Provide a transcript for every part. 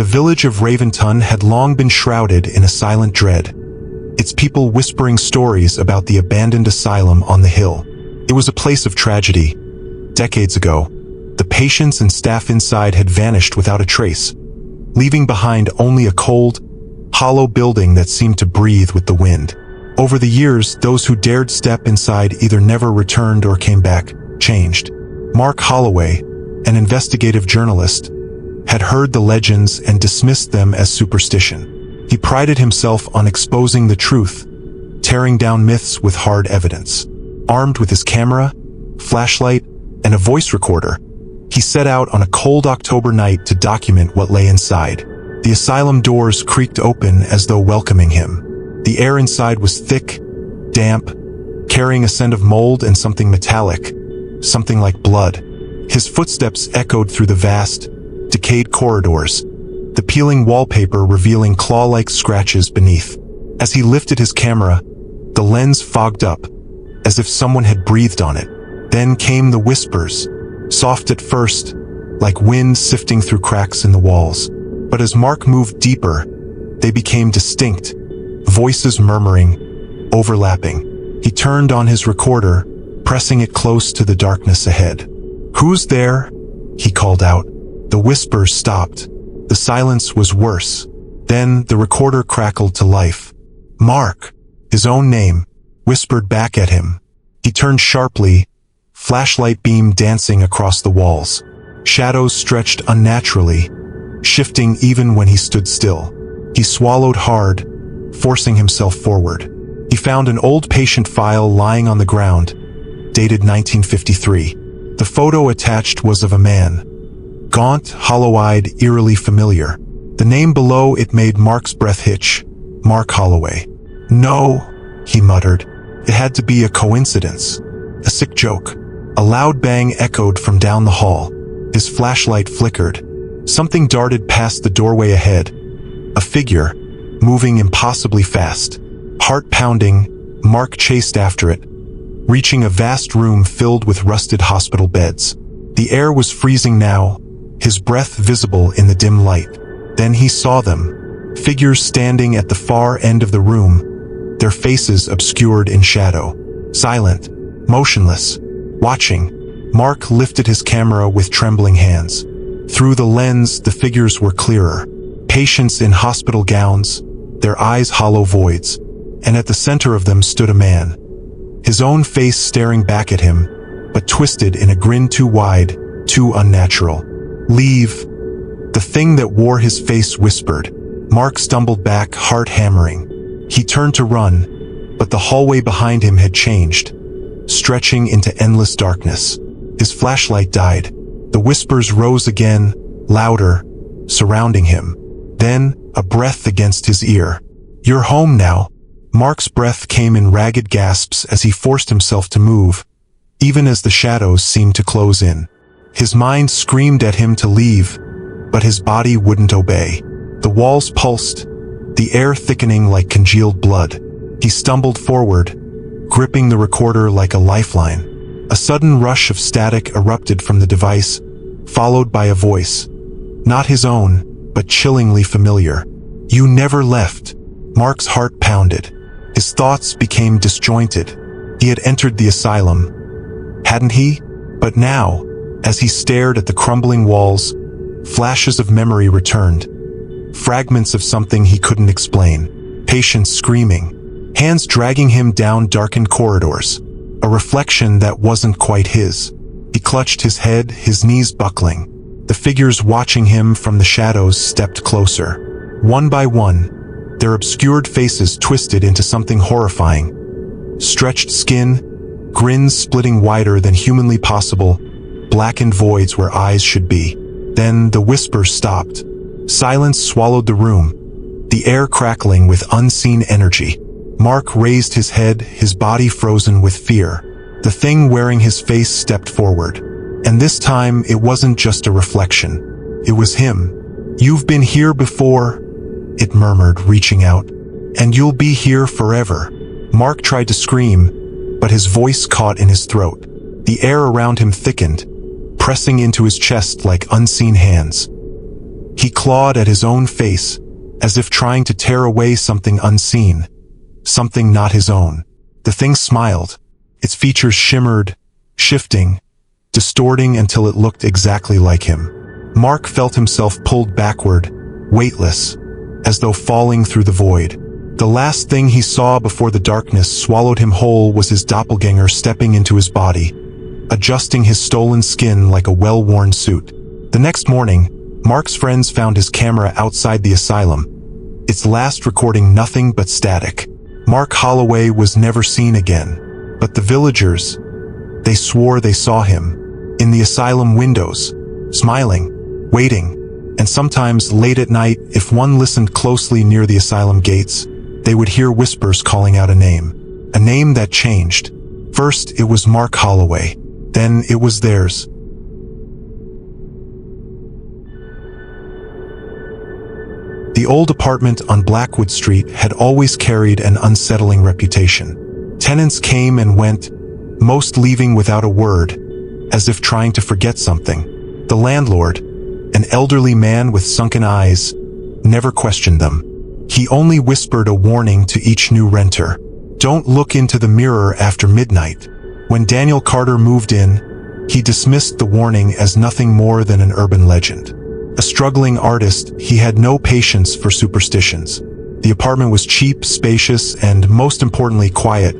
The village of Raventon had long been shrouded in a silent dread, its people whispering stories about the abandoned asylum on the hill. It was a place of tragedy. Decades ago, the patients and staff inside had vanished without a trace, leaving behind only a cold, hollow building that seemed to breathe with the wind. Over the years, those who dared step inside either never returned or came back, changed. Mark Holloway, an investigative journalist, had heard the legends and dismissed them as superstition. He prided himself on exposing the truth, tearing down myths with hard evidence. Armed with his camera, flashlight, and a voice recorder, he set out on a cold October night to document what lay inside. The asylum doors creaked open as though welcoming him. The air inside was thick, damp, carrying a scent of mold and something metallic, something like blood. His footsteps echoed through the vast, decayed corridors, the peeling wallpaper revealing claw-like scratches beneath. As he lifted his camera, the lens fogged up, as if someone had breathed on it. Then came the whispers, soft at first, like wind sifting through cracks in the walls. But as Mark moved deeper, they became distinct, voices murmuring, overlapping. He turned on his recorder, pressing it close to the darkness ahead. "Who's there?" he called out. The whispers stopped. The silence was worse. Then the recorder crackled to life. "Mark," his own name, whispered back at him. He turned sharply, flashlight beam dancing across the walls. Shadows stretched unnaturally, shifting even when he stood still. He swallowed hard, forcing himself forward. He found an old patient file lying on the ground, dated 1953. The photo attached was of a man, gaunt, hollow-eyed, eerily familiar. The name below it made Mark's breath hitch. Mark Holloway. "No," he muttered. It had to be a coincidence. A sick joke. A loud bang echoed from down the hall. His flashlight flickered. Something darted past the doorway ahead. A figure, moving impossibly fast. Heart pounding, Mark chased after it, reaching a vast room filled with rusted hospital beds. The air was freezing now, his breath visible in the dim light. Then he saw them. Figures standing at the far end of the room, their faces obscured in shadow. Silent, motionless, watching. Mark lifted his camera with trembling hands. Through the lens, the figures were clearer. Patients in hospital gowns, their eyes hollow voids. And at the center of them stood a man. His own face staring back at him, but twisted in a grin too wide, too unnatural. "Leave," the thing that wore his face whispered. Mark stumbled back, heart hammering. He turned to run, but the hallway behind him had changed, stretching into endless darkness. His flashlight died. The whispers rose again, louder, surrounding him. Then, a breath against his ear. "You're home now." Mark's breath came in ragged gasps as he forced himself to move, even as the shadows seemed to close in. His mind screamed at him to leave, but his body wouldn't obey. The walls pulsed, the air thickening like congealed blood. He stumbled forward, gripping the recorder like a lifeline. A sudden rush of static erupted from the device, followed by a voice. Not his own, but chillingly familiar. "You never left." Mark's heart pounded. His thoughts became disjointed. He had entered the asylum, hadn't he? But now, as he stared at the crumbling walls, flashes of memory returned. Fragments of something he couldn't explain. Patients screaming. Hands dragging him down darkened corridors. A reflection that wasn't quite his. He clutched his head, his knees buckling. The figures watching him from the shadows stepped closer. One by one, their obscured faces twisted into something horrifying. Stretched skin, grins splitting wider than humanly possible, blackened voids where eyes should be. Then the whispers stopped. Silence swallowed the room, the air crackling with unseen energy. Mark raised his head, his body frozen with fear. The thing wearing his face stepped forward. And this time, it wasn't just a reflection. It was him. "You've been here before," it murmured, reaching out. "And you'll be here forever." Mark tried to scream, but his voice caught in his throat. The air around him thickened, pressing into his chest like unseen hands. He clawed at his own face, as if trying to tear away something unseen, something not his own. The thing smiled. Its features shimmered, shifting, distorting until it looked exactly like him. Mark felt himself pulled backward, weightless, as though falling through the void. The last thing he saw before the darkness swallowed him whole was his doppelganger stepping into his body, adjusting his stolen skin like a well-worn suit. The next morning, Mark's friends found his camera outside the asylum, its last recording nothing but static. Mark Holloway was never seen again, but the villagers, they swore they saw him, in the asylum windows, smiling, waiting, and sometimes late at night, if one listened closely near the asylum gates, they would hear whispers calling out a name that changed. First, it was Mark Holloway, then it was theirs. The old apartment on Blackwood Street had always carried an unsettling reputation. Tenants came and went, most leaving without a word, as if trying to forget something. The landlord, an elderly man with sunken eyes, never questioned them. He only whispered a warning to each new renter. Don't look into the mirror after midnight. When Daniel Carter moved in, he dismissed the warning as nothing more than an urban legend. A struggling artist, he had no patience for superstitions. The apartment was cheap, spacious, and most importantly quiet,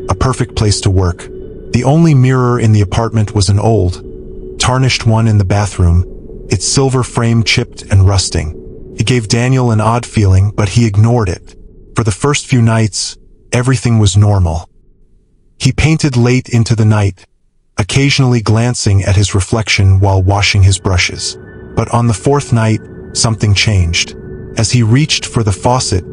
a perfect place to work. The only mirror in the apartment was an old, tarnished one in the bathroom, its silver frame chipped and rusting. It gave Daniel an odd feeling, but he ignored it. For the first few nights, everything was normal. He painted late into the night, occasionally glancing at his reflection while washing his brushes. But on the fourth night, something changed. As he reached for the faucet,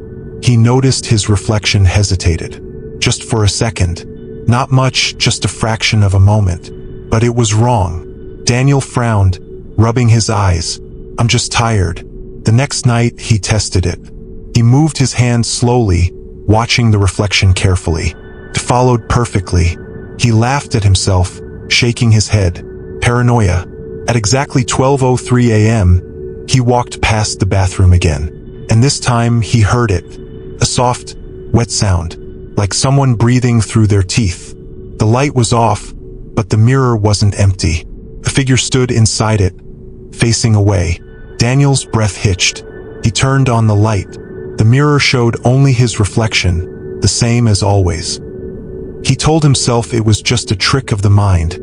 he noticed his reflection hesitated. Just for a second. Not much, just a fraction of a moment. But it was wrong. Daniel frowned, rubbing his eyes. I'm just tired. The next night, he tested it. He moved his hand slowly, watching the reflection carefully. It followed perfectly. He laughed at himself, shaking his head. Paranoia. At exactly 12:03 a.m., he walked past the bathroom again. And this time, he heard it. A soft, wet sound, like someone breathing through their teeth. The light was off, but the mirror wasn't empty. A figure stood inside it, facing away. Daniel's breath hitched. He turned on the light. The mirror showed only his reflection, the same as always. He told himself it was just a trick of the mind,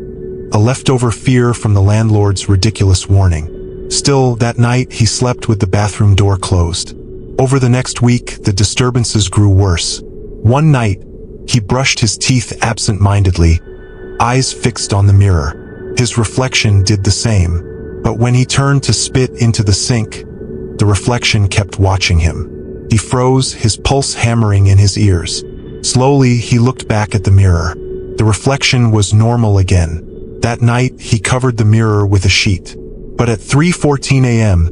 a leftover fear from the landlord's ridiculous warning. Still, that night, he slept with the bathroom door closed. Over the next week, the disturbances grew worse. One night, he brushed his teeth absent-mindedly, eyes fixed on the mirror. His reflection did the same. But when he turned to spit into the sink, the reflection kept watching him. He froze, his pulse hammering in his ears. Slowly, he looked back at the mirror. The reflection was normal again. That night, he covered the mirror with a sheet. But at 3:14 a.m.,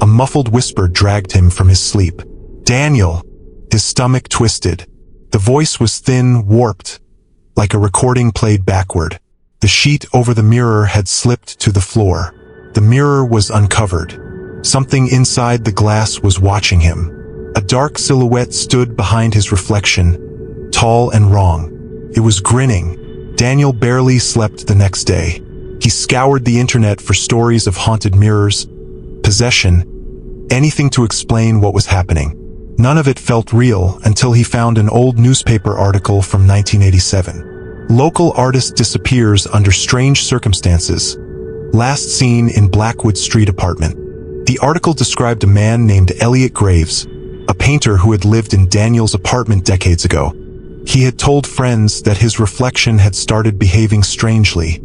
a muffled whisper dragged him from his sleep. Daniel! His stomach twisted. The voice was thin, warped, like a recording played backward. The sheet over the mirror had slipped to the floor. The mirror was uncovered. Something inside the glass was watching him. A dark silhouette stood behind his reflection, tall and wrong. It was grinning. Daniel barely slept the next day. He scoured the internet for stories of haunted mirrors, possession, anything to explain what was happening. None of it felt real until he found an old newspaper article from 1987. Local artist disappears under strange circumstances. Last seen in Blackwood Street apartment. The article described a man named Elliot Graves, a painter who had lived in Daniel's apartment decades ago. He had told friends that his reflection had started behaving strangely,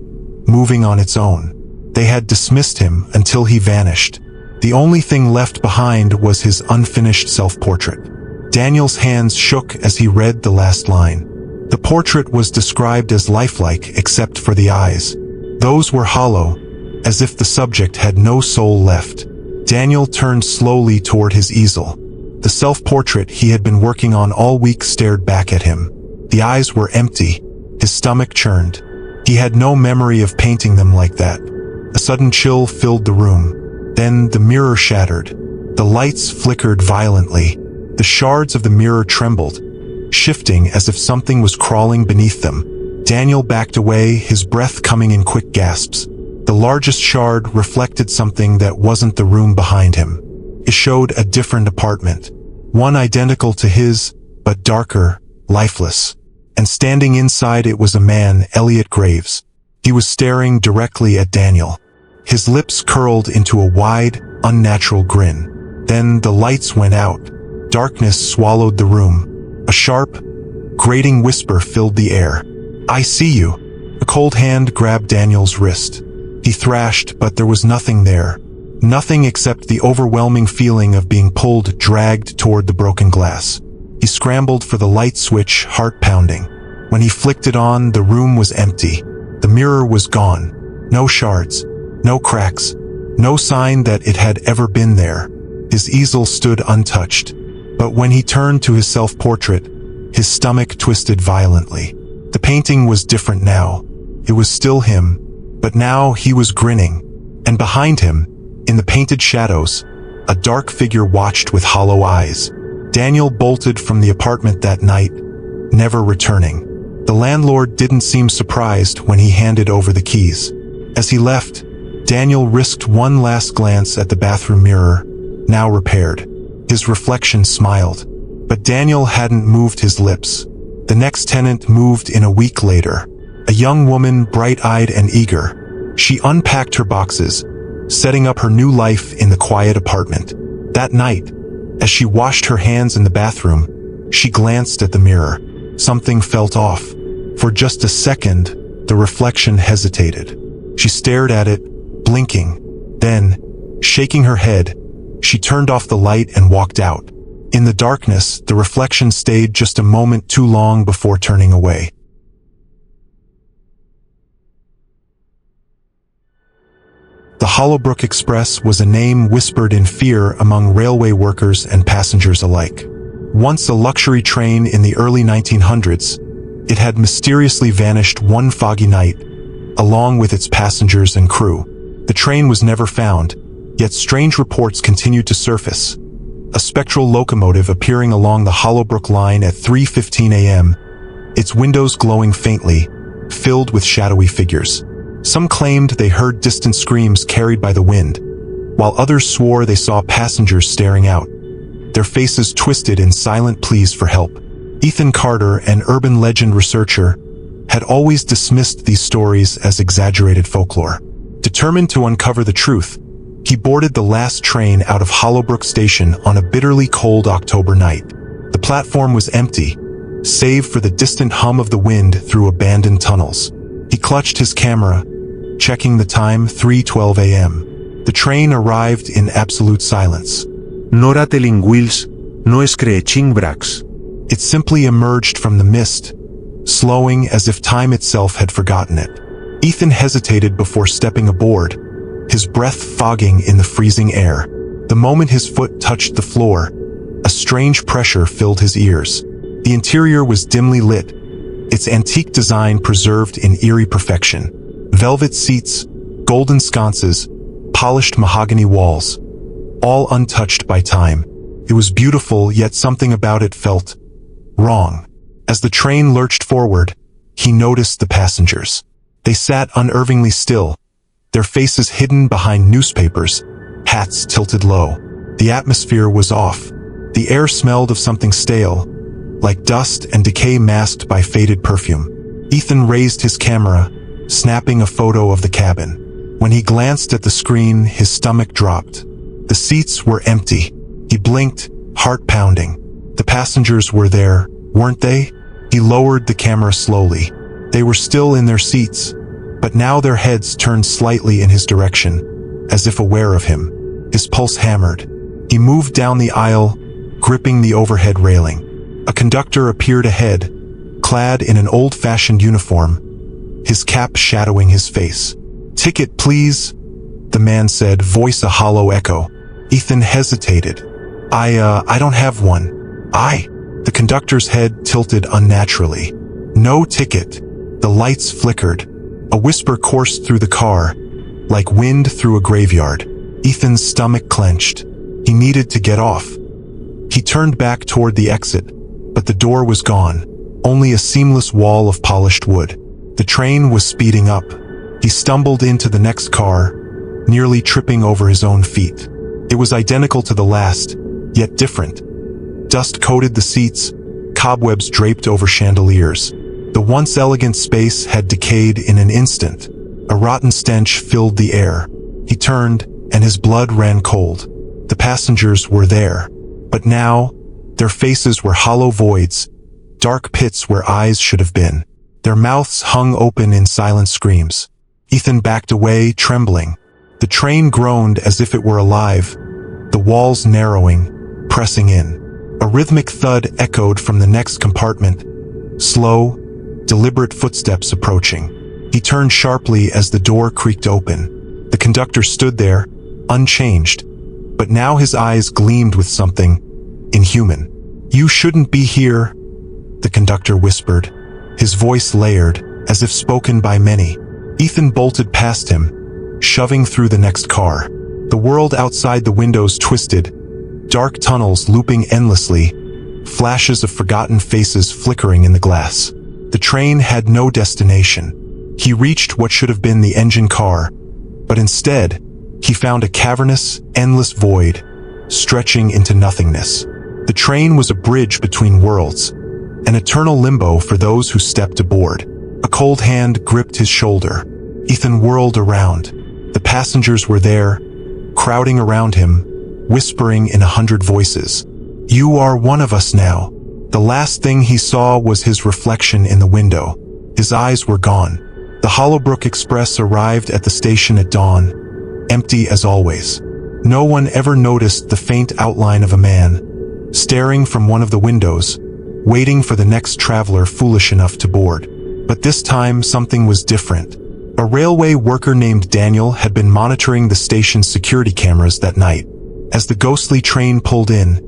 moving on its own. They had dismissed him until he vanished. The only thing left behind was his unfinished self-portrait. Daniel's hands shook as he read the last line. The portrait was described as lifelike except for the eyes. Those were hollow, as if the subject had no soul left. Daniel turned slowly toward his easel. The self-portrait he had been working on all week stared back at him. The eyes were empty. His stomach churned. He had no memory of painting them like that. A sudden chill filled the room. Then the mirror shattered. The lights flickered violently. The shards of the mirror trembled, shifting as if something was crawling beneath them. Daniel backed away, his breath coming in quick gasps. The largest shard reflected something that wasn't the room behind him. It showed a different apartment, one identical to his, but darker, lifeless. And standing inside it was a man, Elliot Graves. He was staring directly at Daniel. His lips curled into a wide, unnatural grin. Then the lights went out. Darkness swallowed the room. A sharp, grating whisper filled the air. "I see you." A cold hand grabbed Daniel's wrist. He thrashed, but there was nothing there. Nothing except the overwhelming feeling of being pulled, dragged toward the broken glass. He scrambled for the light switch, heart pounding. When he flicked it on, the room was empty. The mirror was gone. No shards, no cracks, no sign that it had ever been there. His easel stood untouched. But when he turned to his self-portrait, his stomach twisted violently. The painting was different now. It was still him, but now he was grinning. And behind him, in the painted shadows, a dark figure watched with hollow eyes. Daniel bolted from the apartment that night, never returning. The landlord didn't seem surprised when he handed over the keys. As he left, Daniel risked one last glance at the bathroom mirror, now repaired. His reflection smiled, but Daniel hadn't moved his lips. The next tenant moved in a week later, a young woman bright-eyed and eager. She unpacked her boxes, setting up her new life in the quiet apartment. That night, as she washed her hands in the bathroom, she glanced at the mirror. Something felt off. For just a second, the reflection hesitated. She stared at it, blinking. Then, shaking her head, she turned off the light and walked out. In the darkness, the reflection stayed just a moment too long before turning away. The Hollowbrook Express was a name whispered in fear among railway workers and passengers alike. Once a luxury train in the early 1900s, it had mysteriously vanished one foggy night, along with its passengers and crew. The train was never found, yet strange reports continued to surface. A spectral locomotive appearing along the Hollowbrook line at 3:15 a.m., its windows glowing faintly, filled with shadowy figures. Some claimed they heard distant screams carried by the wind, while others swore they saw passengers staring out, their faces twisted in silent pleas for help. Ethan Carter, an urban legend researcher, had always dismissed these stories as exaggerated folklore. Determined to uncover the truth, he boarded the last train out of Hollowbrook Station on a bitterly cold October night. The platform was empty, save for the distant hum of the wind through abandoned tunnels. He clutched his camera, checking the time, 3:12 a.m. The train arrived in absolute silence. Nora telinguils, no screeching brax. It simply emerged from the mist, slowing as if time itself had forgotten it. Ethan hesitated before stepping aboard, his breath fogging in the freezing air. The moment his foot touched the floor, a strange pressure filled his ears. The interior was dimly lit, its antique design preserved in eerie perfection. Velvet seats, golden sconces, polished mahogany walls, all untouched by time. It was beautiful, yet something about it felt wrong. As the train lurched forward, he noticed the passengers. They sat unnervingly still, their faces hidden behind newspapers, hats tilted low. The atmosphere was off. The air smelled of something stale, like dust and decay masked by faded perfume. Ethan raised his camera, snapping a photo of the cabin. When he glanced at the screen, his stomach dropped. The seats were empty. He blinked, heart pounding. The passengers were there, weren't they? He lowered the camera slowly. They were still in their seats, but now their heads turned slightly in his direction, as if aware of him. His pulse hammered. He moved down the aisle, gripping the overhead railing. A conductor appeared ahead, clad in an old-fashioned uniform, his cap shadowing his face. "Ticket, please," the man said, voice a hollow echo. Ethan hesitated. I don't have one." The conductor's head tilted unnaturally. "No ticket." The lights flickered. A whisper coursed through the car, like wind through a graveyard. Ethan's stomach clenched. He needed to get off. He turned back toward the exit, but the door was gone, only a seamless wall of polished wood. The train was speeding up. He stumbled into the next car, nearly tripping over his own feet. It was identical to the last, yet different. Dust coated the seats, cobwebs draped over chandeliers. The once elegant space had decayed in an instant. A rotten stench filled the air. He turned, and his blood ran cold. The passengers were there, but now, their faces were hollow voids, dark pits where eyes should have been. Their mouths hung open in silent screams. Ethan backed away, trembling. The train groaned as if it were alive, the walls narrowing, pressing in. A rhythmic thud echoed from the next compartment, slow, deliberate footsteps approaching. He turned sharply as the door creaked open. The conductor stood there, unchanged, but now his eyes gleamed with something inhuman. "You shouldn't be here," the conductor whispered, his voice layered, as if spoken by many. Ethan bolted past him, shoving through the next car. The world outside the windows twisted, dark tunnels looping endlessly, flashes of forgotten faces flickering in the glass. The train had no destination. He reached what should have been the engine car, but instead, he found a cavernous, endless void, stretching into nothingness. The train was a bridge between worlds, an eternal limbo for those who stepped aboard. A cold hand gripped his shoulder. Ethan whirled around. The passengers were there, crowding around him, whispering in 100 voices. "You are one of us now." The last thing he saw was his reflection in the window. His eyes were gone. The Hollowbrook Express arrived at the station at dawn, empty as always. No one ever noticed the faint outline of a man, staring from one of the windows, waiting for the next traveler foolish enough to board. But this time something was different. A railway worker named Daniel had been monitoring the station's security cameras that night. As the ghostly train pulled in,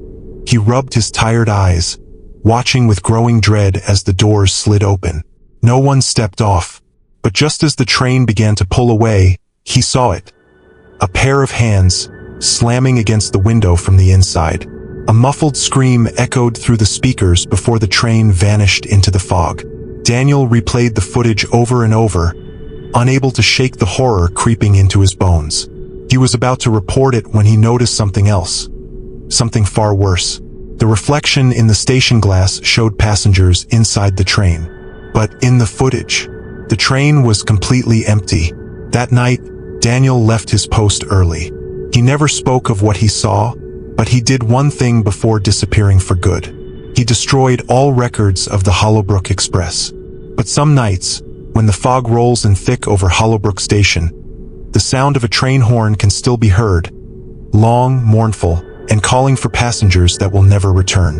he rubbed his tired eyes, watching with growing dread as the doors slid open. No one stepped off, but just as the train began to pull away, he saw it. A pair of hands, slamming against the window from the inside. A muffled scream echoed through the speakers before the train vanished into the fog. Daniel replayed the footage over and over, unable to shake the horror creeping into his bones. He was about to report it when he noticed something else. Something far worse. The reflection in the station glass showed passengers inside the train. But in the footage, the train was completely empty. That night, Daniel left his post early. He never spoke of what he saw, but he did one thing before disappearing for good. He destroyed all records of the Hollowbrook Express. But some nights, when the fog rolls in thick over Hollowbrook Station, the sound of a train horn can still be heard, long, mournful, and calling for passengers that will never return.